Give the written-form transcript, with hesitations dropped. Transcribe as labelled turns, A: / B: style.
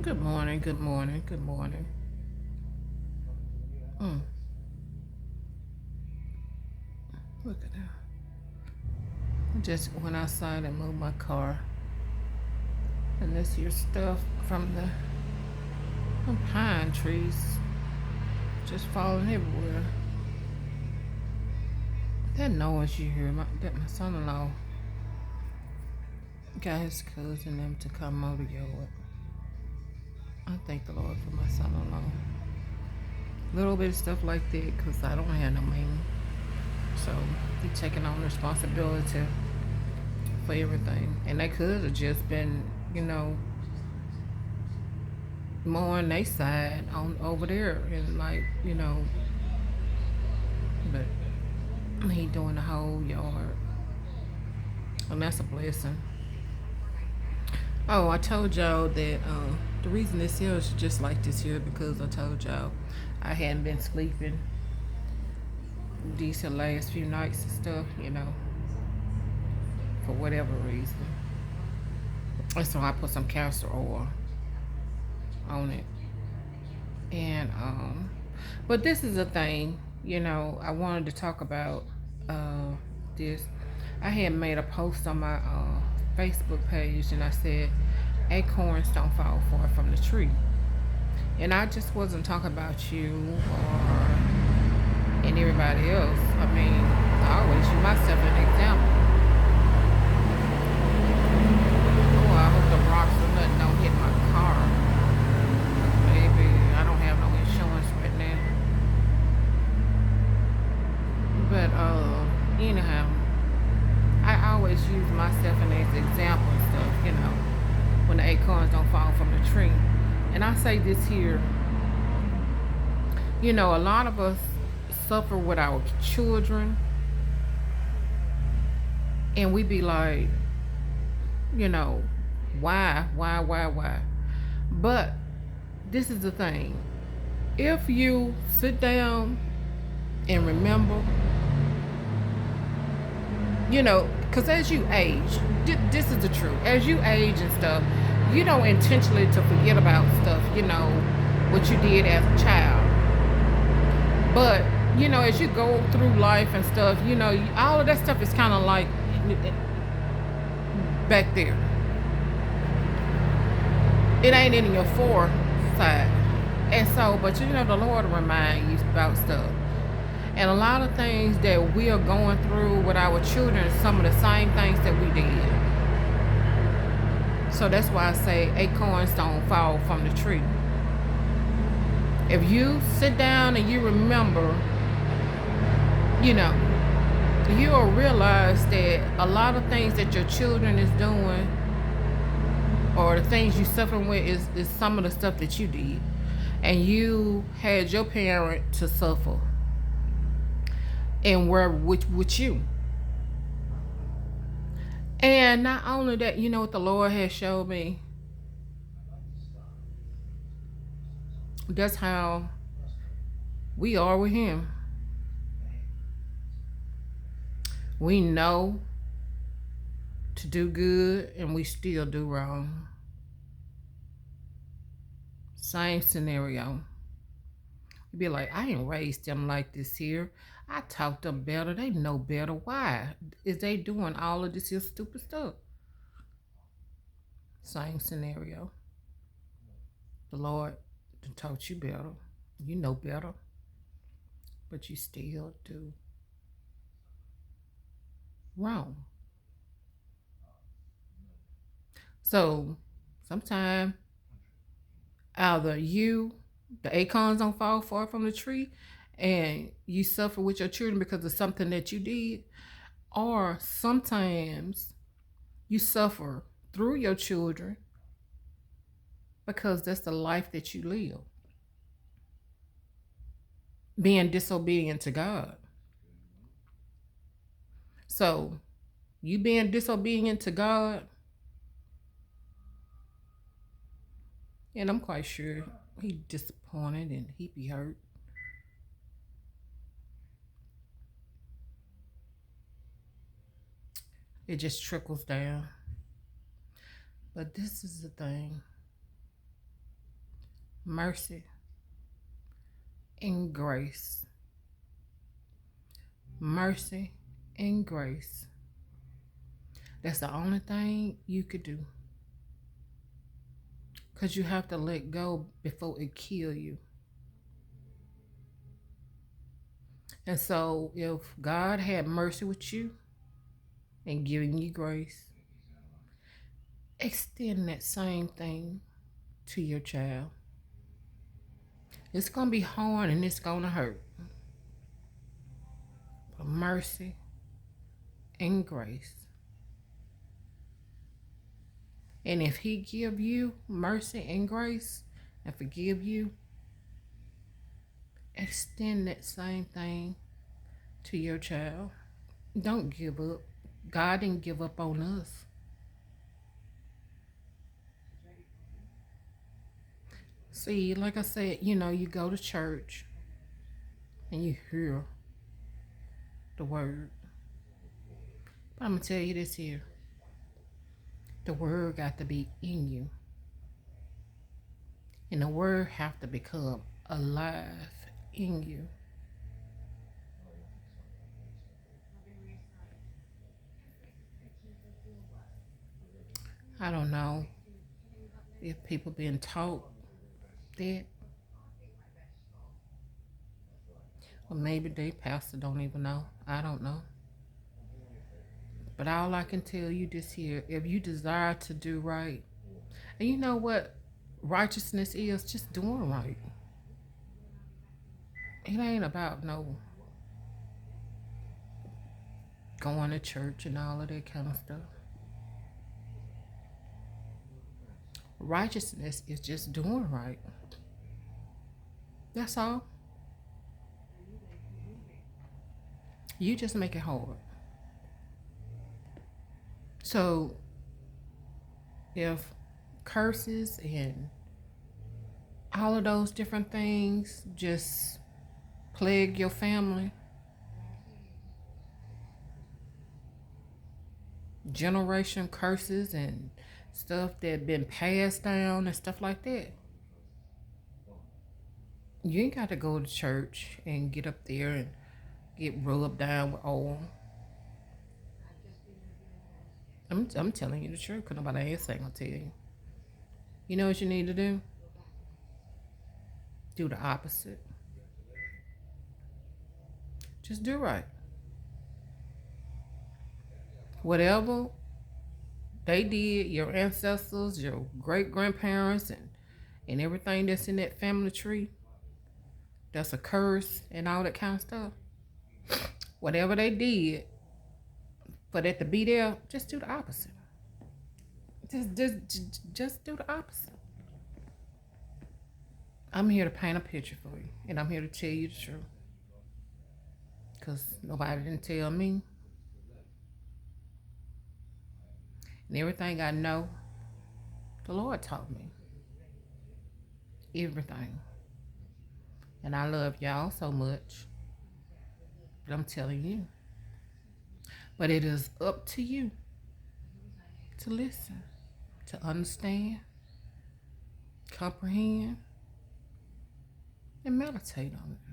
A: Good morning, good morning, good morning. Mm, Look at that. I just went outside and moved my car. And this here stuff from the pine trees just falling everywhere. That noise you hear, my son-in-law got his cousin them to come mow the yard. I thank the Lord for my son-in-law. Little bit of stuff like that because I don't have no man. So he taking on responsibility for everything. And they could have just been, you know, more on their side on over there and but he doing the whole yard. And that's a blessing. Oh, I told y'all that the reason this here is just like this here because I told y'all I hadn't been sleeping these last few nights and stuff, for whatever reason. And so I put some castor oil on it. And but this is a thing, I wanted to talk about uh this. I had made a post on my Facebook page and I said acorns don't fall far from the tree. And I just wasn't talking about you or and everybody else. I mean, I always use myself as an example. Oh, I hope the rocks or nothing don't hit my car. Maybe I don't have no insurance right now. But anyhow, I always use myself as an example and stuff, when the acorns don't fall from the tree. And I say this here, a lot of us suffer with our children, and we be like, you know, why? But this is the thing. If you sit down and remember, because as you age, this is the truth. As you age and stuff, you don't intentionally to forget about stuff, what you did as a child. But, as you go through life and stuff, all of that stuff is kind of like back there. It ain't in your foresight. And so, but the Lord will remind you about stuff. And a lot of things that we are going through with our children, some of the same things that we did. So that's why I say acorns don't fall from the tree. If you sit down and you remember, you'll realize that a lot of things that your children is doing or the things you suffering with is some of the stuff that you did. And you had your parent to suffer and were with you. And not only that, you know what the Lord has showed me? That's how we are with Him. We know to do good and we still do wrong. Same scenario. You'd be like, I ain't raised them like this here. I taught them better. They know better. Why is they doing all of this here stupid stuff? Same scenario. The Lord taught you better. You know better. But you still do wrong. So sometimes either the acorns don't fall far from the tree, and you suffer with your children because of something that you did, or sometimes you suffer through your children because that's the life that you live, being disobedient to God. So you being disobedient to God, and I'm quite sure he disappointed and he be hurt. It just trickles down. But this is the thing. mercy, and grace. Mercy and grace. That's the only thing you could do. Because you have to let go before it kill you. And so if God had mercy with you and giving you grace, extend that same thing to your child. It's going to be hard and it's going to hurt. But mercy and grace. And if he give you mercy and grace and forgive you, extend that same thing to your child. Don't give up. God didn't give up on us. See, like I said, you go to church and you hear the word. But I'm going to tell you this here. The word got to be in you. And the word have to become alive in you. I don't know if people been taught that. Or maybe they pastor don't even know. I don't know. But all I can tell you this here, if you desire to do right, and you know what righteousness is, just doing right. It ain't about no going to church and all of that kind of stuff. Righteousness is just doing right. That's all. You just make it hard. So if curses and all of those different things just plague your family, generation curses and stuff that been passed down and stuff like that, you ain't got to go to church and get up there and get rubbed down with oil. I'm telling you the truth because nobody else ain't gonna tell you. You know what you need to do? Do the opposite. Just do right. Whatever they did, your ancestors, your great grandparents, and everything that's in that family tree, that's a curse and all that kind of stuff. Whatever they did for that to be there, just do the opposite. Just do the opposite. I'm here to paint a picture for you, and I'm here to tell you the truth. Because nobody didn't tell me. And everything I know, the Lord taught me. Everything. And I love y'all so much. But I'm telling you. But it is up to you to listen, to understand, comprehend, and meditate on it.